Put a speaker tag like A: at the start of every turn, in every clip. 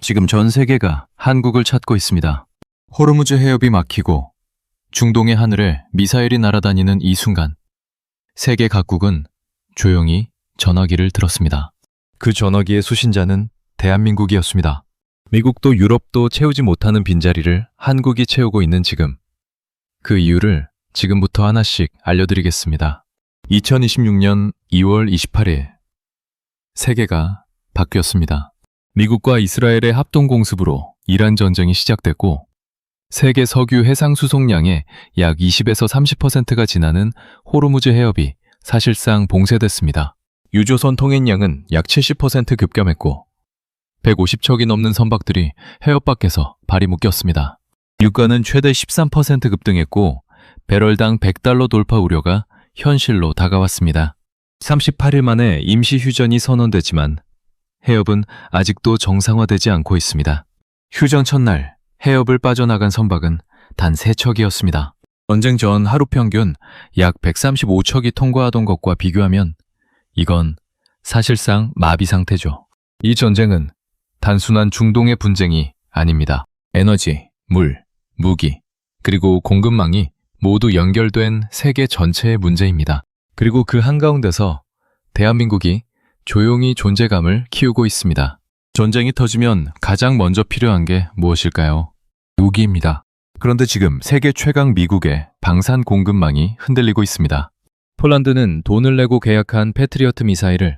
A: 지금 전 세계가 한국을 찾고 있습니다. 호르무즈 해협이 막히고 중동의 하늘에 미사일이 날아다니는 이 순간 세계 각국은 조용히 전화기를 들었습니다. 그 전화기의 수신자는 대한민국이었습니다. 미국도 유럽도 채우지 못하는 빈자리를 한국이 채우고 있는 지금, 그 이유를 지금부터 하나씩 알려드리겠습니다. 2026년 2월 28일 세계가 바뀌었습니다. 미국과 이스라엘의 합동공습으로 이란 전쟁이 시작됐고 세계 석유 해상 수송량의 약 20에서 30%가 지나는 호르무즈 해협이 사실상 봉쇄됐습니다. 유조선 통행량은 약 70% 급감했고 150척이 넘는 선박들이 해협 밖에서 발이 묶였습니다. 유가는 최대 13% 급등했고 배럴당 $100 돌파 우려가 현실로 다가왔습니다. 38일 만에 임시 휴전이 선언됐지만 해협은 아직도 정상화되지 않고 있습니다. 휴전 첫날 해협을 빠져나간 선박은 단 3척이었습니다. 전쟁 전 하루 평균 약 135척이 통과하던 것과 비교하면 이건 사실상 마비 상태죠. 이 전쟁은 단순한 중동의 분쟁이 아닙니다. 에너지, 물, 무기, 그리고 공급망이 모두 연결된 세계 전체의 문제입니다. 그리고 그 한가운데서 대한민국이 조용히 존재감을 키우고 있습니다. 전쟁이 터지면 가장 먼저 필요한 게 무엇일까요? 무기입니다. 그런데 지금 세계 최강 미국의 방산 공급망이 흔들리고 있습니다. 폴란드는 돈을 내고 계약한 패트리어트 미사일을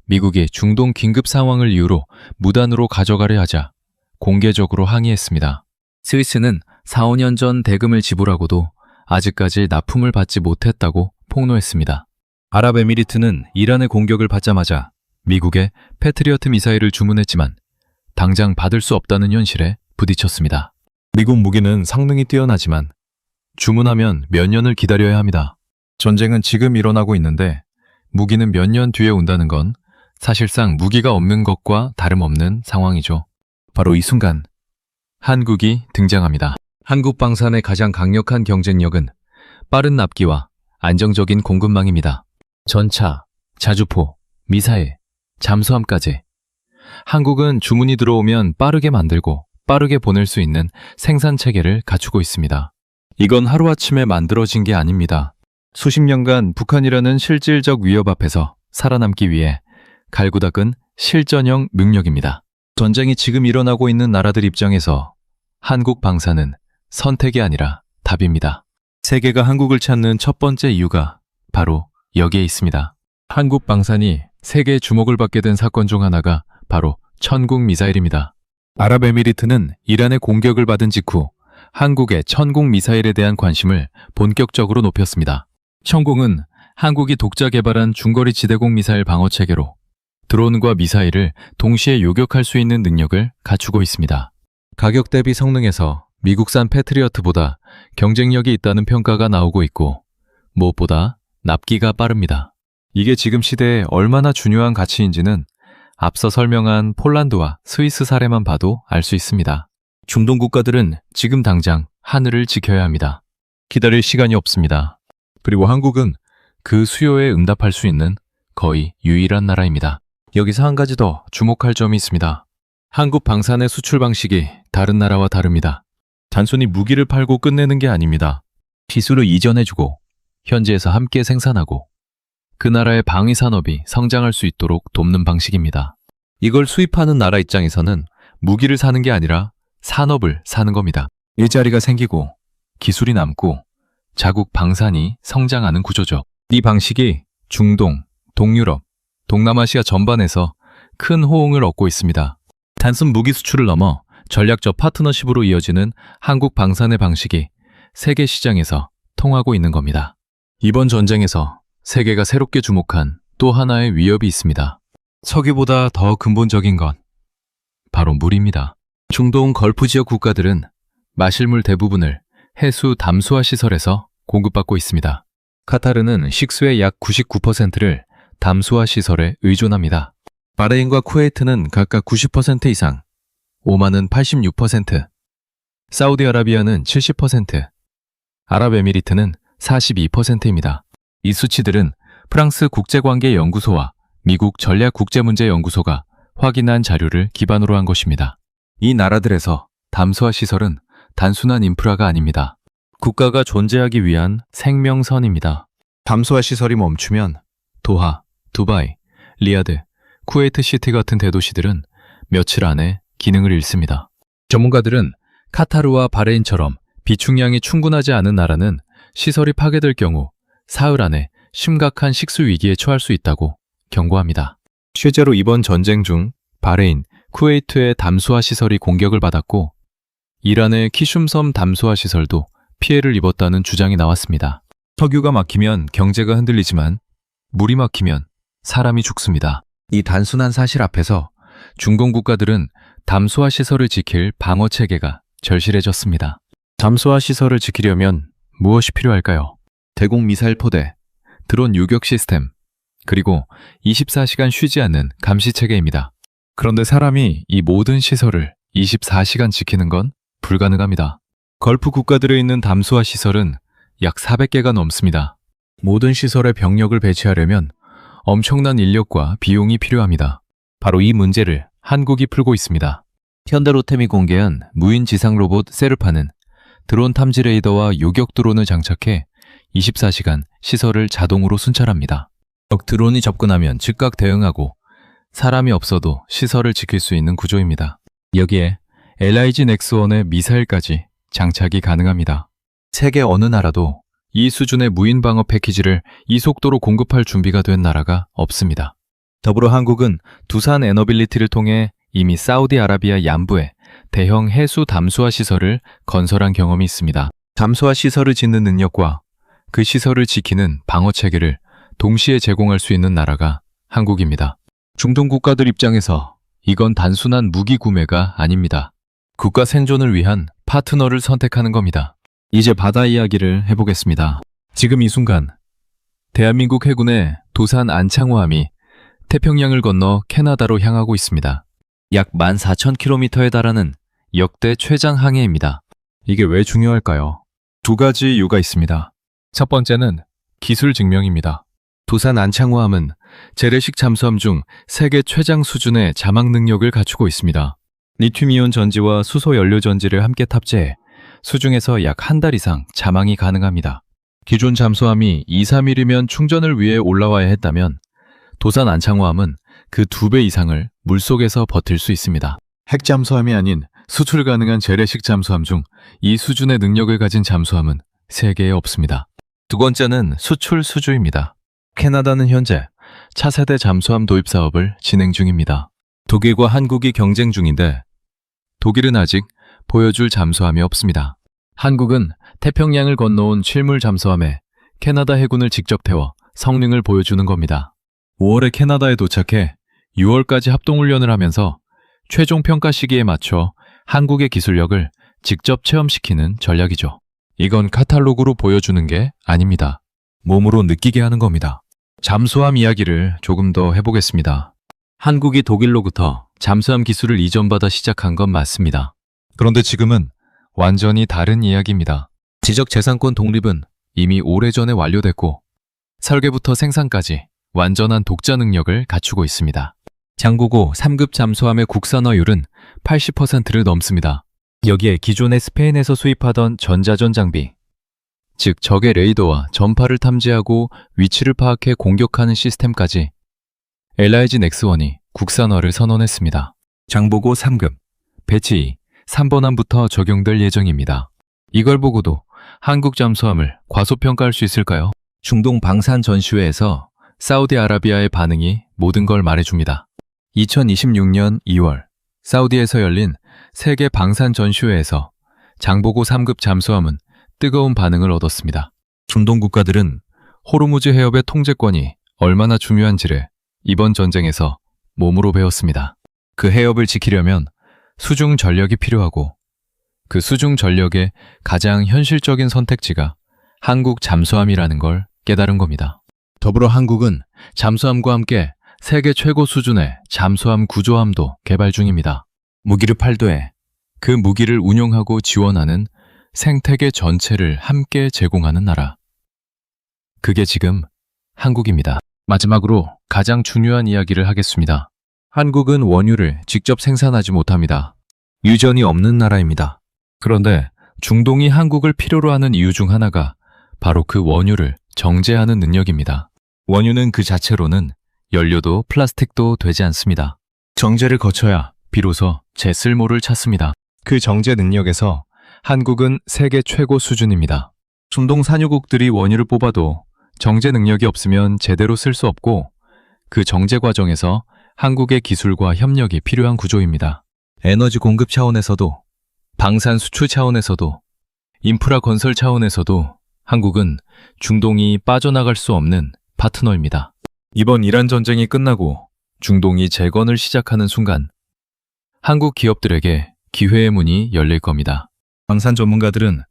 A: 미국이 중동 긴급 상황을 이유로 무단으로 가져가려 하자 공개적으로 항의했습니다. 스위스는 4, 5년 전 대금을 지불하고도 아직까지 납품을 받지 못했다고 폭로했습니다. 아랍에미리트는 이란의 공격을 받자마자 미국에 패트리어트 미사일을 주문했지만 당장 받을 수 없다는 현실에 부딪혔습니다. 미국 무기는 성능이 뛰어나지만 주문하면 몇 년을 기다려야 합니다. 전쟁은 지금 일어나고 있는데 무기는 몇 년 뒤에 온다는 건 사실상 무기가 없는 것과 다름없는 상황이죠. 바로 이 순간 한국이 등장합니다. 한국 방산의 가장 강력한 경쟁력은 빠른 납기와 안정적인 공급망입니다. 전차, 자주포, 미사일, 잠수함까지 한국은 주문이 들어오면 빠르게 만들고 빠르게 보낼 수 있는 생산 체계를 갖추고 있습니다. 이건 하루아침에 만들어진 게 아닙니다. 수십 년간 북한이라는 실질적 위협 앞에서 살아남기 위해 갈고 닦은 실전형 능력입니다. 전쟁이 지금 일어나고 있는 나라들 입장에서 한국 방산은 선택이 아니라 답입니다. 세계가 한국을 찾는 첫 번째 이유가 바로 여기에 있습니다. 한국 방산이 세계의 주목을 받게 된 사건 중 하나가 바로 천궁 미사일입니다. 아랍에미리트는 이란의 공격을 받은 직후 한국의 천궁 미사일에 대한 관심을 본격적으로 높였습니다. 천궁은 한국이 독자 개발한 중거리 지대공 미사일 방어 체계로 드론과 미사일을 동시에 요격할 수 있는 능력을 갖추고 있습니다. 가격 대비 성능에서 미국산 패트리어트보다 경쟁력이 있다는 평가가 나오고 있고 무엇보다 납기가 빠릅니다. 이게 지금 시대에 얼마나 중요한 가치인지는 앞서 설명한 폴란드와 스위스 사례만 봐도 알 수 있습니다. 중동 국가들은 지금 당장 하늘을 지켜야 합니다. 기다릴 시간이 없습니다. 그리고 한국은 그 수요에 응답할 수 있는 거의 유일한 나라입니다. 여기서 한 가지 더 주목할 점이 있습니다. 한국 방산의 수출 방식이 다른 나라와 다릅니다. 단순히 무기를 팔고 끝내는 게 아닙니다. 기술을 이전해주고 현지에서 함께 생산하고 그 나라의 방위 산업이 성장할 수 있도록 돕는 방식입니다. 이걸 수입하는 나라 입장에서는 무기를 사는 게 아니라 산업을 사는 겁니다. 일자리가 생기고 기술이 남고 자국 방산이 성장하는 구조죠. 이 방식이 중동, 동유럽, 동남아시아 전반에서 큰 호응을 얻고 있습니다. 단순 무기 수출을 넘어 전략적 파트너십으로 이어지는 한국 방산의 방식이 세계 시장에서 통하고 있는 겁니다. 이번 전쟁에서 세계가 새롭게 주목한 또 하나의 위협이 있습니다. 석유보다 더 근본적인 건 바로 물입니다. 중동 걸프 지역 국가들은 마실물 대부분을 해수 담수화 시설에서 공급받고 있습니다. 카타르는 식수의 약 99%를 담수화 시설에 의존합니다. 바레인과 쿠웨이트는 각각 90% 이상, 오만은 86%, 사우디아라비아는 70%, 아랍에미리트는 42%입니다. 이 수치들은 프랑스 국제관계연구소와 미국 전략국제문제연구소가 확인한 자료를 기반으로 한 것입니다. 이 나라들에서 담수화 시설은 단순한 인프라가 아닙니다. 국가가 존재하기 위한 생명선입니다. 담수화 시설이 멈추면 도하, 두바이, 리야드, 쿠웨이트 시티 같은 대도시들은 며칠 안에 기능을 잃습니다. 전문가들은 카타르와 바레인처럼 비축량이 충분하지 않은 나라는 시설이 파괴될 경우 사흘 안에 심각한 식수 위기에 처할 수 있다고 경고합니다. 실제로 이번 전쟁 중 바레인, 쿠웨이트의 담수화 시설이 공격을 받았고 이란의 키슘섬 담수화 시설도 피해를 입었다는 주장이 나왔습니다. 석유가 막히면 경제가 흔들리지만 물이 막히면 사람이 죽습니다. 이 단순한 사실 앞에서 중동 국가들은 담수화 시설을 지킬 방어 체계가 절실해졌습니다. 담수화 시설을 지키려면 무엇이 필요할까요? 대공 미사일 포대, 드론 유격 시스템, 그리고 24시간 쉬지 않는 감시 체계입니다. 그런데 사람이 이 모든 시설을 24시간 지키는 건 불가능합니다. 걸프 국가들에 있는 담수화 시설은 약 400개가 넘습니다. 모든 시설에 병력을 배치하려면 엄청난 인력과 비용이 필요합니다. 바로 이 문제를 한국이 풀고 있습니다. 현대로템이 공개한 무인 지상 로봇 세르파는 드론 탐지 레이더와 요격 드론을 장착해 24시간 시설을 자동으로 순찰합니다. 적 드론이 접근하면 즉각 대응하고 사람이 없어도 시설을 지킬 수 있는 구조입니다. 여기에 LIG 넥스원의 미사일까지 장착이 가능합니다. 세계 어느 나라도 이 수준의 무인 방어 패키지를 이 속도로 공급할 준비가 된 나라가 없습니다. 더불어 한국은 두산 에너빌리티를 통해 이미 사우디아라비아 얌부에 대형 해수 담수화 시설을 건설한 경험이 있습니다. 담수화 시설을 짓는 능력과 그 시설을 지키는 방어 체계를 동시에 제공할 수 있는 나라가 한국입니다. 중동 국가들 입장에서 이건 단순한 무기 구매가 아닙니다. 국가 생존을 위한 파트너를 선택하는 겁니다. 이제 바다 이야기를 해보겠습니다. 지금 이 순간 대한민국 해군의 도산 안창호함이 태평양을 건너 캐나다로 향하고 있습니다. 약 14,000km에 달하는 역대 최장 항해입니다. 이게 왜 중요할까요? 두 가지 이유가 있습니다. 첫 번째는 기술 증명입니다. 도산 안창호함은 재래식 잠수함 중 세계 최장 수준의 자막 능력을 갖추고 있습니다. 리튬이온 전지와 수소 연료 전지를 함께 탑재해 수중에서 약 한 달 이상 자망이 가능합니다. 기존 잠수함이 2, 3일이면 충전을 위해 올라와야 했다면 도산 안창호함은 그 2배 이상을 물속에서 버틸 수 있습니다. 핵 잠수함이 아닌 수출 가능한 재래식 잠수함 중 이 수준의 능력을 가진 잠수함은 세계에 없습니다. 두 번째는 수출 수주입니다. 캐나다는 현재 차세대 잠수함 도입 사업을 진행 중입니다. 독일과 한국이 경쟁 중인데 독일은 아직 보여줄 잠수함이 없습니다. 한국은 태평양을 건너온 실물 잠수함에 캐나다 해군을 직접 태워 성능을 보여주는 겁니다. 5월에 캐나다에 도착해 6월까지 합동훈련을 하면서 최종 평가 시기에 맞춰 한국의 기술력을 직접 체험시키는 전략이죠. 이건 카탈로그로 보여주는 게 아닙니다. 몸으로 느끼게 하는 겁니다. 잠수함 이야기를 조금 더 해보겠습니다. 한국이 독일로부터 잠수함 기술을 이전받아 시작한 건 맞습니다. 그런데 지금은 완전히 다른 이야기입니다. 지적재산권 독립은 이미 오래전에 완료됐고 설계부터 생산까지 완전한 독자 능력을 갖추고 있습니다. 장보고 3급 잠수함의 국산화율은 80%를 넘습니다. 여기에 기존의 스페인에서 수입하던 전자전 장비, 즉 적의 레이더와 전파를 탐지하고 위치를 파악해 공격하는 시스템까지 LIG 넥스원이 국산화를 선언했습니다. 장보고 3급, 배치 2, 3번함부터 적용될 예정입니다. 이걸 보고도 한국 잠수함을 과소평가할 수 있을까요? 중동 방산 전시회에서 사우디아라비아의 반응이 모든 걸 말해줍니다. 2026년 2월 사우디에서 열린 세계 방산 전시회에서 장보고 3급 잠수함은 뜨거운 반응을 얻었습니다. 중동 국가들은 호르무즈 해협의 통제권이 얼마나 중요한지를 이번 전쟁에서 몸으로 배웠습니다. 그 해협을 지키려면 수중 전력이 필요하고 그 수중 전력의 가장 현실적인 선택지가 한국 잠수함이라는 걸 깨달은 겁니다. 더불어 한국은 잠수함과 함께 세계 최고 수준의 잠수함 구조함도 개발 중입니다. 무기를 팔도해 그 무기를 운용하고 지원하는 생태계 전체를 함께 제공하는 나라. 그게 지금 한국입니다. 마지막으로 가장 중요한 이야기를 하겠습니다. 한국은 원유를 직접 생산하지 못합니다. 유전이 없는 나라입니다. 그런데 중동이 한국을 필요로 하는 이유 중 하나가 바로 그 원유를 정제하는 능력입니다. 원유는 그 자체로는 연료도 플라스틱도 되지 않습니다. 정제를 거쳐야 비로소 제 쓸모를 찾습니다. 그 정제 능력에서 한국은 세계 최고 수준입니다. 중동 산유국들이 원유를 뽑아도 정제 능력이 없으면 제대로 쓸 수 없고 그 정제 과정에서 한국의 기술과 협력이 필요한 구조입니다. 에너지 공급 차원에서도 방산 수출 차원에서도 인프라 건설 차원에서도 한국은 중동이 빠져나갈 수 없는 파트너입니다. 이번 이란 전쟁이 끝나고 중동이 재건을 시작하는 순간 한국 기업들에게 기회의 문이 열릴 겁니다. 방산 전문가들은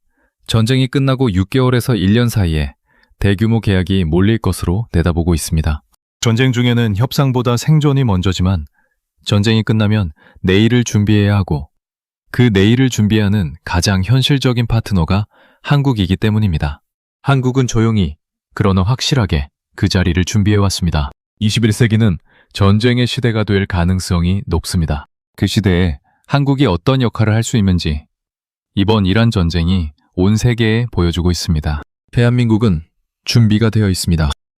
A: 전쟁이 끝나고 6개월에서 1년 사이에 대규모 계약이 몰릴 것으로 내다보고 있습니다. 전쟁 중에는 협상보다 생존이 먼저지만 전쟁이 끝나면 내일을 준비해야 하고 그 내일을 준비하는 가장 현실적인 파트너가 한국이기 때문입니다. 한국은 조용히 그러나 확실하게 그 자리를 준비해왔습니다. 21세기는 전쟁의 시대가 될 가능성이 높습니다. 그 시대에 한국이 어떤 역할을 할 수 있는지 이번 이란 전쟁이 온 세계에 보여주고 있습니다. 대한민국은 준비가 되어 있습니다.